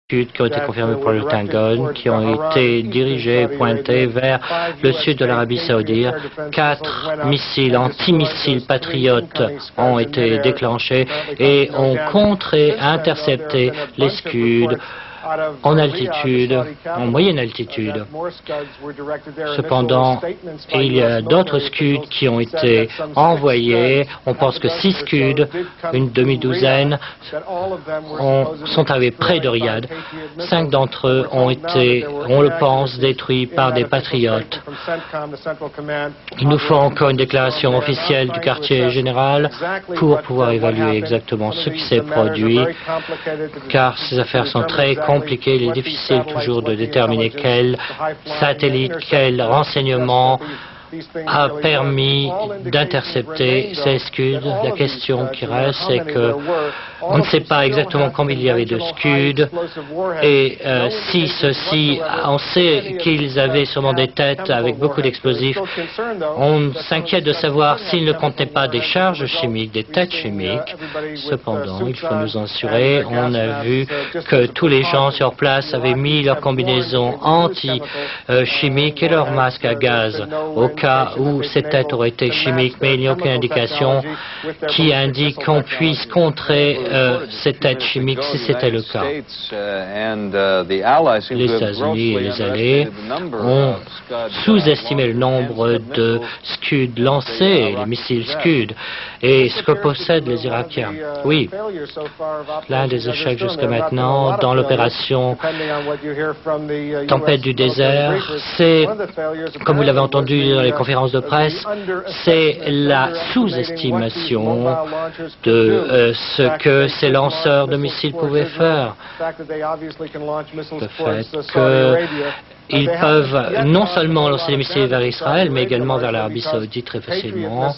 Qui ont été confirmés pour le Pentagone, qui ont été dirigés et pointés vers le sud de l'Arabie Saoudite. 4 missiles antimissiles patriotes ont été déclenchés et ont contré, intercepté les Scuds en altitude, en moyenne altitude. Cependant, il y a d'autres Scuds qui ont été envoyés. On pense que 6 Scuds, une demi-douzaine, sont arrivés près de Riyad. 5 d'entre eux ont été, on le pense, détruits par des patriotes. Il nous faut encore une déclaration officielle du quartier général pour pouvoir évaluer exactement ce qui s'est produit, car ces affaires sont très compliquées. Il est difficile toujours de déterminer quel satellite, quel renseignement a permis d'intercepter ces Scuds. La question qui reste, c'est que on ne sait pas exactement combien il y avait de Scuds et si ceux-ci, on sait qu'ils avaient sûrement des têtes avec beaucoup d'explosifs. On s'inquiète de savoir s'ils ne contenaient pas des charges chimiques, des têtes chimiques. Cependant, il faut nous en assurer. On a vu que tous les gens sur place avaient mis leur combinaison anti-chimique et leur masque à gaz au cas où ces têtes auraient été chimiques, mais il n'y a aucune indication qui indique qu'on puisse contrer ces têtes chimiques si c'était le cas. Les États-Unis et les alliés ont sous-estimé le nombre de Scuds lancés, les missiles Scud, et ce que possèdent les Irakiens. Oui, l'un des échecs jusqu'à maintenant dans l'opération Tempête du désert, c'est, comme vous l'avez entendu dans les conférences de presse, c'est la sous-estimation de ce que ces lanceurs de missiles pouvaient faire. Le fait qu'ils peuvent non seulement lancer des missiles vers Israël, mais également vers l'Arabie Saoudite très facilement.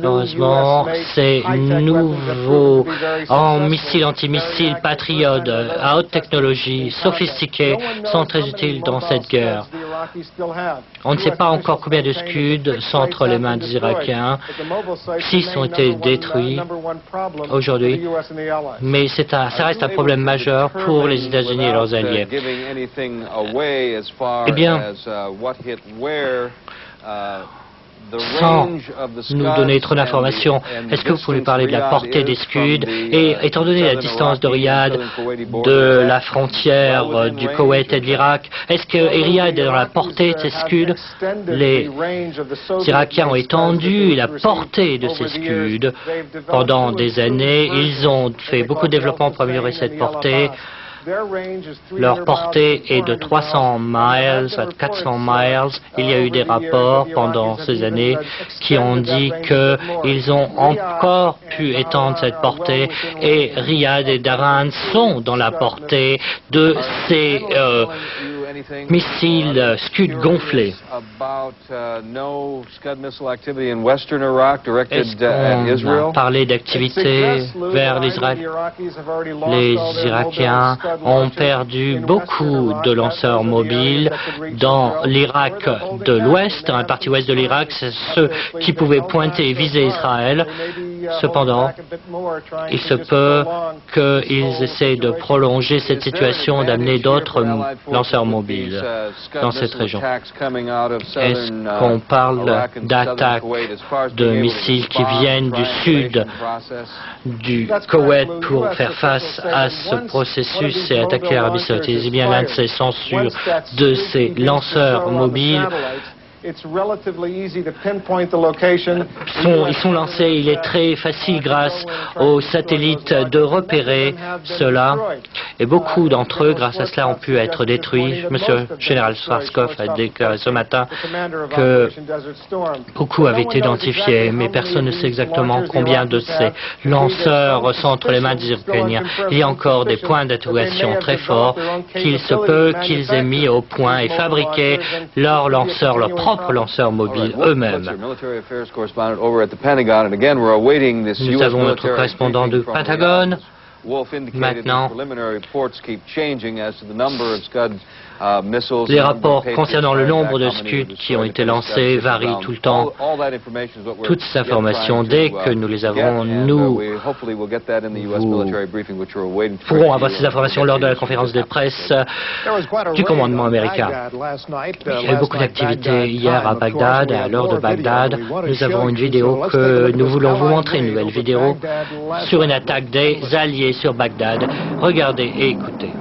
Heureusement, ces nouveaux missiles antimissiles patriotes à haute technologie, sophistiqués, sont très utiles dans cette guerre. On ne sait pas encore combien de Scuds sont entre les mains des Irakiens. 6 ont été détruits aujourd'hui, mais ça reste un problème majeur pour les États-Unis et leurs alliés. Eh bien, sans nous donner trop d'informations, est-ce que vous pouvez parler de la portée des Scuds et, étant donné la distance de Riyad, de la frontière du Koweït et de l'Irak, est-ce que Riyad est dans la portée de ces Scuds? Les Irakiens ont étendu la portée de ces Scuds pendant des années. Ils ont fait beaucoup de développement pour améliorer cette portée. Leur portée est de 300 miles à 400 miles. Il y a eu des rapports pendant ces années qui ont dit qu'ils ont encore pu étendre cette portée et Riyad et Daran sont dans la portée de ces missiles Scud gonflés. Est-ce qu'on a parlé d'activité vers l'Israël? Les Irakiens ont perdu beaucoup de lanceurs mobiles dans l'Irak de l'Ouest, dans la partie ouest de l'Irak, c'est ceux qui pouvaient pointer et viser Israël. Cependant, il se peut qu'ils essaient de prolonger cette situation, d'amener d'autres lanceurs mobiles dans cette région. Est-ce qu'on parle d'attaques de missiles qui viennent du sud du Koweït pour faire face à ce processus et attaquer l'Arabie Saoudite? Eh bien, l'un de ces censures de ces lanceurs mobiles ils sont lancés, il est très facile grâce aux satellites de repérer cela et beaucoup d'entre eux, grâce à cela, ont pu être détruits. Monsieur Général Schwarzkopf a déclaré ce matin que beaucoup avaient été identifiés, mais personne ne sait exactement combien de ces lanceurs sont entre les mains des Ukrainiens. Il y a encore des points d'interrogation très forts qu'il se peut qu'ils aient mis au point et fabriqué leurs lanceurs, leurs propres lanceurs mobiles eux-mêmes. Nous avons notre correspondant du Pentagone Maintenant, les rapports concernant le nombre de Scud qui ont été lancés varient tout le temps. Toutes ces informations, dès que nous les avons, nous pourrons avoir ces informations lors de la conférence de presse du commandement américain. Il y a eu beaucoup d'activités hier à Bagdad, à l'heure de Bagdad. Nous avons une vidéo que nous voulons vous montrer, une nouvelle vidéo sur une attaque des Alliés sur Bagdad. Regardez et écoutez.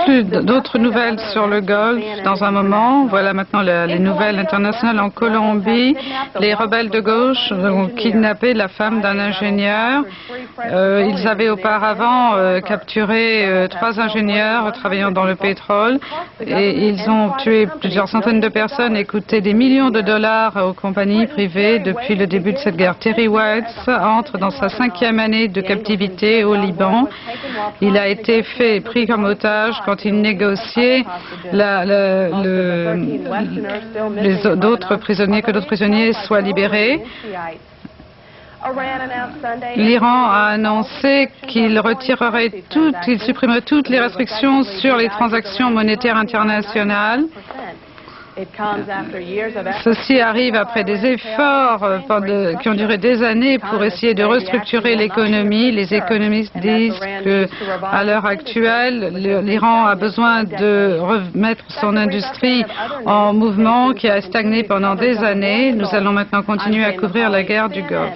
Plus d'autres nouvelles sur le Golfe dans un moment. Voilà maintenant les nouvelles internationales en Colombie. Les rebelles de gauche ont kidnappé la femme d'un ingénieur. Ils avaient auparavant capturé 3 ingénieurs travaillant dans le pétrole et ils ont tué plusieurs centaines de personnes et coûté des millions de dollars aux compagnies privées depuis le début de cette guerre. Terry Watts entre dans sa 5e année de captivité au Liban. Il a été pris comme otage quand il négociait d'autres prisonniers soient libérés. L'Iran a annoncé qu'il supprimerait toutes les restrictions sur les transactions monétaires internationales. Ceci arrive après des efforts qui ont duré des années pour essayer de restructurer l'économie. Les économistes disent qu'à l'heure actuelle, l'Iran a besoin de remettre son industrie en mouvement qui a stagné pendant des années. Nous allons maintenant continuer à couvrir la guerre du Golfe.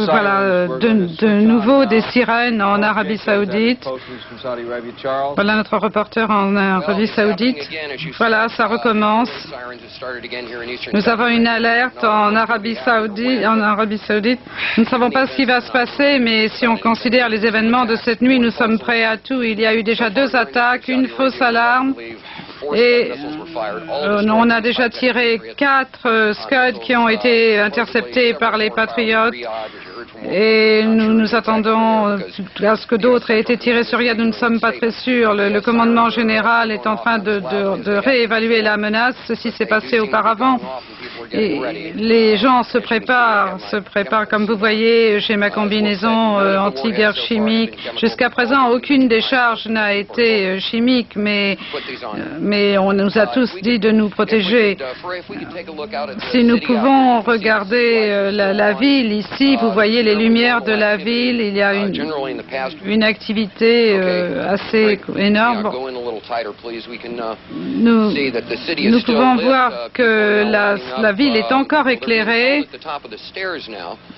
Voilà de nouveau des sirènes en Arabie Saoudite. Voilà notre reporter en Arabie Saoudite. Voilà, ça recommence. Nous avons une alerte en Arabie Saoudite. Nous ne savons pas ce qui va se passer, mais si on considère les événements de cette nuit, nous sommes prêts à tout. Il y a eu déjà 2 attaques, une fausse alarme. Et on a déjà tiré 4 Scud qui ont été interceptés par les patriotes. Et nous attendons à ce que d'autres aient été tirés sur Riyad. Nous ne sommes pas très sûrs. Le commandement général est en train de réévaluer la menace. Ceci s'est passé auparavant. Et les gens se préparent comme vous voyez. J'ai ma combinaison anti-guerre chimique. Jusqu'à présent, aucune des charges n'a été chimique, mais on nous a tous dit de nous protéger. Si nous pouvons regarder la ville ici, vous voyez les lumières de la ville, il y a une activité assez énorme. Nous pouvons voir que la ville est encore éclairée.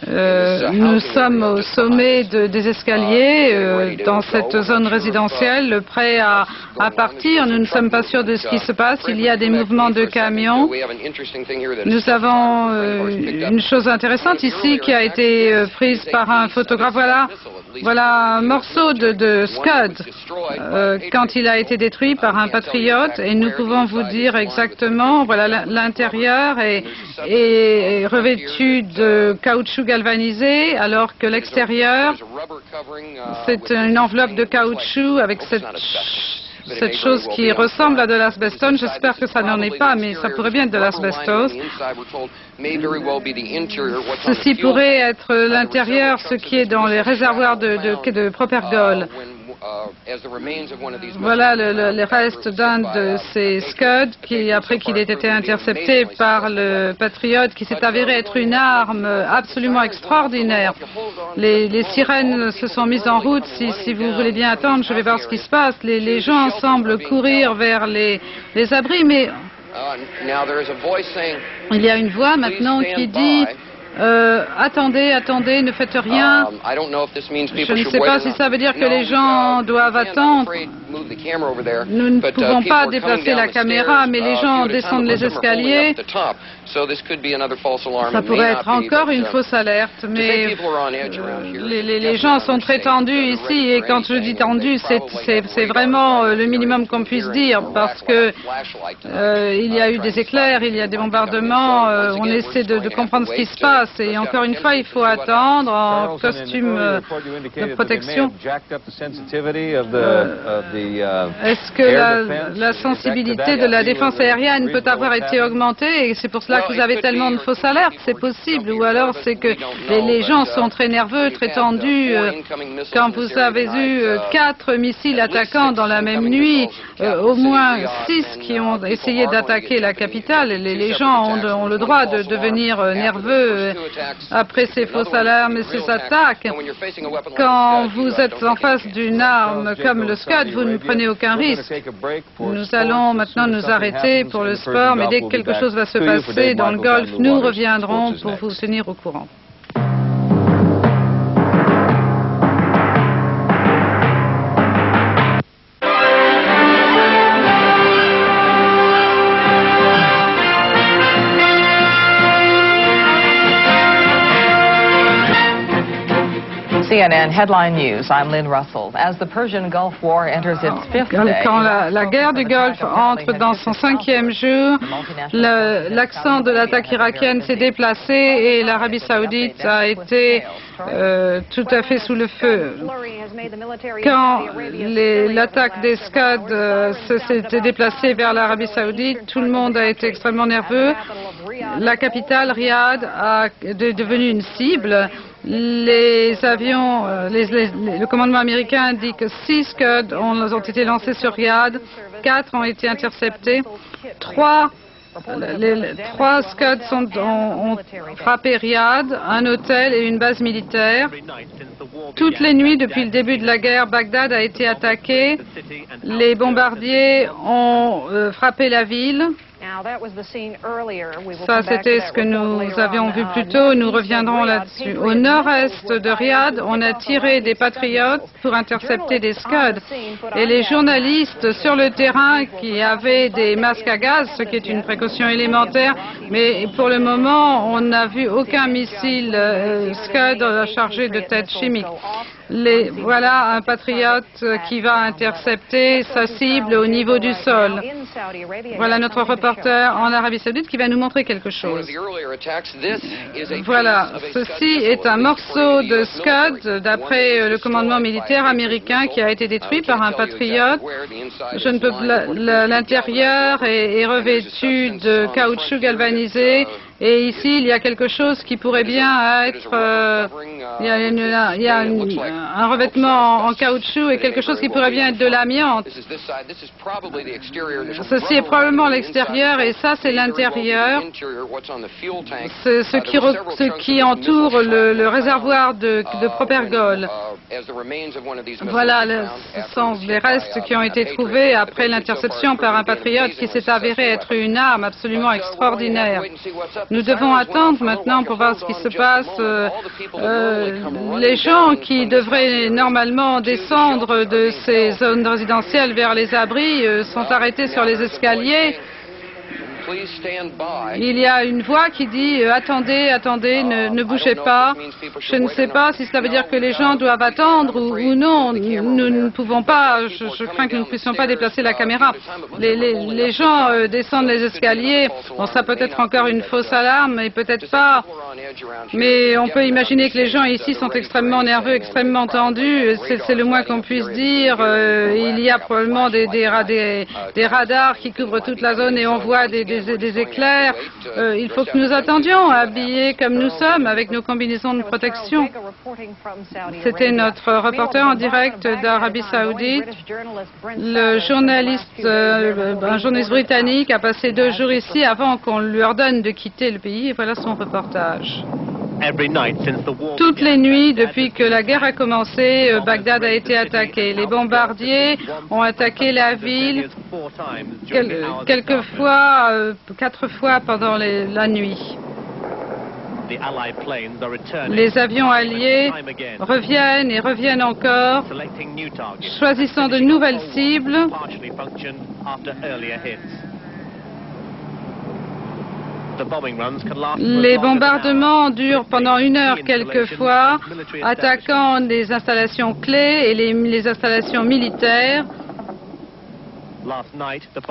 Nous sommes au sommet des escaliers dans cette zone résidentielle, prêts à partir. Nous ne sommes pas sûrs de ce qui se passe. Il y a des mouvements de camions. Nous avons une chose intéressante ici qui a été prise par un photographe. Voilà un morceau de Scud quand il a été détruit par un patriote et nous pouvons vous dire exactement, voilà, l'intérieur est revêtu de caoutchouc galvanisé alors que l'extérieur C'est une enveloppe de caoutchouc avec cette chose qui ressemble à de l'asbestone. J'espère que ça n'en est pas, mais ça pourrait bien être de l'asbestos. Ceci pourrait être l'intérieur, ce qui est dans les réservoirs de propergol. Voilà les restes d'un de ces Scud après qu'il ait été intercepté par le Patriot, qui s'est avéré être une arme absolument extraordinaire. Les sirènes se sont mises en route. Si vous voulez bien attendre, je vais voir ce qui se passe. Les gens semblent courir vers les abris, mais il y a une voix maintenant qui dit attendez, ne faites rien. Je ne sais pas si ça veut dire que les gens doivent attendre. Nous ne pouvons pas déplacer la caméra, mais les gens descendent les escaliers. Ça pourrait être encore une fausse alerte, mais les gens sont très tendus ici, et quand je dis tendus, c'est vraiment le minimum qu'on puisse dire, parce que il y a eu des éclairs, il y a des bombardements, on essaie de comprendre ce qui se passe, et encore une fois, il faut attendre en costume de protection. Est-ce que la sensibilité de la défense aérienne peut avoir été augmentée, et c'est pour cela que vous avez tellement de fausses alertes? C'est possible, ou alors c'est que les gens sont très nerveux, très tendus. Quand vous avez eu 4 missiles attaquants dans la même nuit, au moins 6 qui ont essayé d'attaquer la capitale, les gens ont le droit de devenir nerveux après ces fausses alarmes et ces attaques. Quand vous êtes en face d'une arme comme le Scud, vous ne prenez aucun risque. Nous allons maintenant nous arrêter pour le sport, mais dès que quelque chose va se passer dans le golf, nous reviendrons pour vous tenir au courant. CNN Headline News. I'm Lynn Russell. As the Persian Gulf War enters its fifth day, quand la guerre du Golfe entre dans son 5e jour, l'accent de l'attaque irakienne s'est déplacé et l'Arabie saoudite a été tout à fait sous le feu. Quand l'attaque des Scud s'est déplacée vers l'Arabie saoudite, tout le monde a été extrêmement nerveux. La capitale, Riyad, est devenue une cible. Les avions, le commandement américain dit que 6 Scud ont été lancés sur Riyad, 4 ont été interceptés, 3 Scud ont frappé Riyad, un hôtel et une base militaire. Toutes les nuits depuis le début de la guerre, Bagdad a été attaquée. Les bombardiers ont frappé la ville. Ça, c'était ce que nous avions vu plus tôt. Nous reviendrons là-dessus. Au nord-est de Riyad, on a tiré des patriotes pour intercepter des Scud. Et les journalistes sur le terrain qui avaient des masques à gaz, ce qui est une précaution élémentaire, mais pour le moment, on n'a vu aucun missile Scud chargé de têtes chimiques. Voilà un patriote qui va intercepter sa cible au niveau du sol. Voilà notre reporter en Arabie Saoudite qui va nous montrer quelque chose. Voilà, ceci est un morceau de Scud d'après le commandement militaire américain qui a été détruit par un patriote. L'intérieur est revêtu de caoutchouc galvanisé. Et ici, il y a quelque chose qui pourrait bien être... il y a un revêtement en caoutchouc et quelque chose qui pourrait bien être de l'amiante. Ceci est probablement l'extérieur et ça, c'est l'intérieur. Ce qui entoure le réservoir de propergol. Voilà, ce sont les restes qui ont été trouvés après l'interception par un patriote qui s'est avéré être une arme absolument extraordinaire. Nous devons attendre maintenant pour voir ce qui se passe. Les gens qui devraient normalement descendre de ces zones résidentielles vers les abris sont arrêtés sur les escaliers. il y a une voix qui dit attendez, attendez, ne bougez pas. Je ne sais pas si cela veut dire que les gens doivent attendre ou non. Nous ne pouvons pas, je crains que nous ne puissions pas déplacer la caméra. Les gens descendent les escaliers. Bon, ça peut être encore une fausse alarme, mais peut-être pas. Mais on peut imaginer que les gens ici sont extrêmement nerveux, extrêmement tendus. C'est le moins qu'on puisse dire. Il y a probablement des radars qui couvrent toute la zone et on voit des éclairs. Il faut que nous attendions, habillés comme nous sommes, avec nos combinaisons de protection. C'était notre reporter en direct d'Arabie Saoudite. Le journaliste, un journaliste britannique, a passé 2 jours ici avant qu'on lui ordonne de quitter le pays. Et voilà son reportage. Toutes les nuits, depuis que la guerre a commencé, Bagdad a été attaquée. Les bombardiers ont attaqué la ville quelquefois, 4 fois pendant la nuit. Les avions alliés reviennent et reviennent encore, choisissant de nouvelles cibles. Les bombardements durent pendant 1 heure quelquefois, attaquant les installations clés et les installations militaires.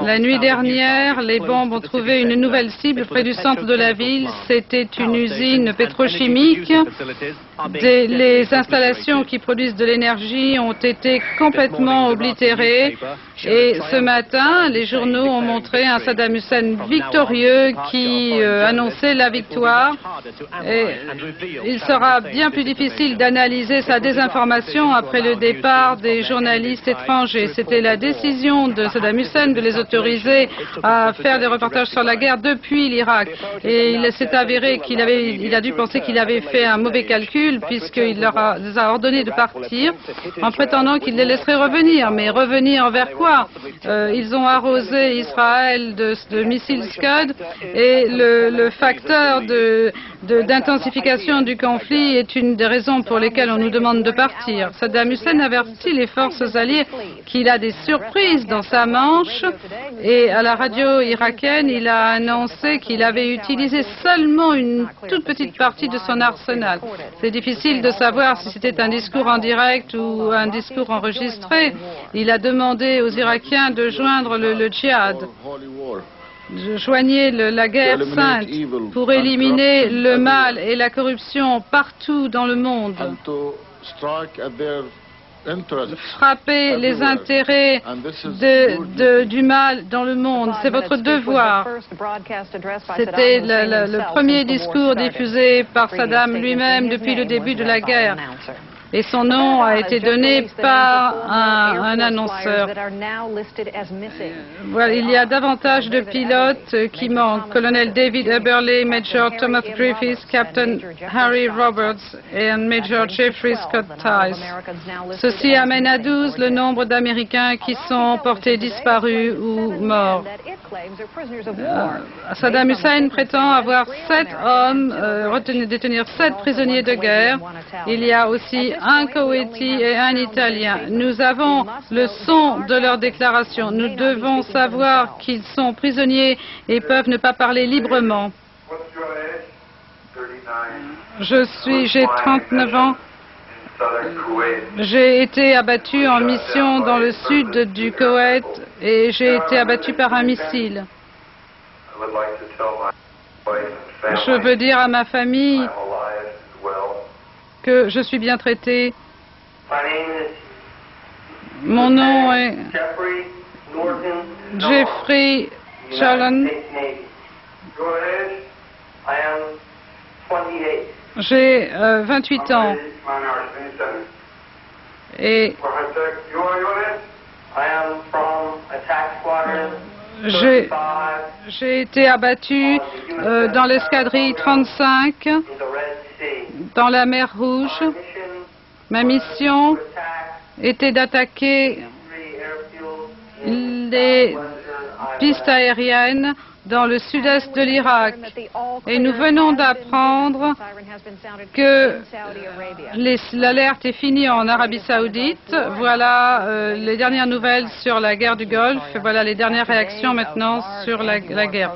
La nuit dernière, les bombes ont trouvé une nouvelle cible près du centre de la ville. C'était une usine pétrochimique. Les installations qui produisent de l'énergie ont été complètement oblitérées. Et ce matin, les journaux ont montré un Saddam Hussein victorieux qui annonçait la victoire. Et il sera bien plus difficile d'analyser sa désinformation après le départ des journalistes étrangers. C'était la décision de Saddam Hussein de les autoriser à faire des reportages sur la guerre depuis l'Irak. Et il s'est avéré qu'il a dû penser qu'il avait fait un mauvais calcul puisqu'il leur a ordonné de partir en prétendant qu'il les laisserait revenir. Mais revenir vers quoi? Ils ont arrosé Israël de missiles Scud et le facteur d'intensification du conflit est une des raisons pour lesquelles on nous demande de partir. Saddam Hussein avertit les forces alliées qu'il a des surprises dans sa manche et à la radio irakienne, il a annoncé qu'il avait utilisé seulement une toute petite partie de son arsenal. C'est difficile de savoir si c'était un discours en direct ou un discours enregistré. Il a demandé aux Irakiens de joindre le djihad. Joignez la guerre sainte pour éliminer le mal et la corruption partout dans le monde. Frapper les intérêts du mal dans le monde. C'est votre devoir. C'était le premier discours diffusé par Saddam lui-même depuis le début de la guerre. Et son nom a été donné par un annonceur. Voilà, il y a davantage de pilotes qui manquent. Colonel David Eberle, Major Thomas Griffiths, Captain Harry Roberts et Major Jeffrey Scott Tice. Ceci amène à 12 le nombre d'Américains qui sont portés disparus ou morts. Saddam Hussein prétend avoir 7 hommes, détenir 7 prisonniers de guerre. Il y a aussi un Koweïti et un Italien. Nous avons le son de leur déclaration. Nous devons savoir qu'ils sont prisonniers et peuvent ne pas parler librement. J'ai 39 ans. J'ai été abattu en mission dans le sud du Koweït et j'ai été abattu par un missile. Je veux dire à ma famille que je suis bien traité. Mon nom est Jeffrey Chalon. J'ai 28 ans. Et j'ai été abattu dans l'escadrille 35 dans la mer Rouge. Ma mission était d'attaquer les pistes aériennes dans le sud-est de l'Irak. Et nous venons d'apprendre que l'alerte est finie en Arabie Saoudite. Voilà les dernières nouvelles sur la guerre du Golfe. Et voilà les dernières réactions maintenant sur la guerre.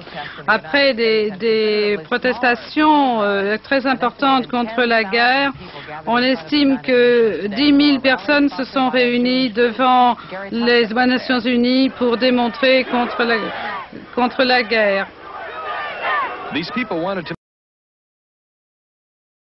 Après des protestations très importantes contre la guerre, on estime que 10 000 personnes se sont réunies devant les Nations Unies pour démontrer contre la guerre.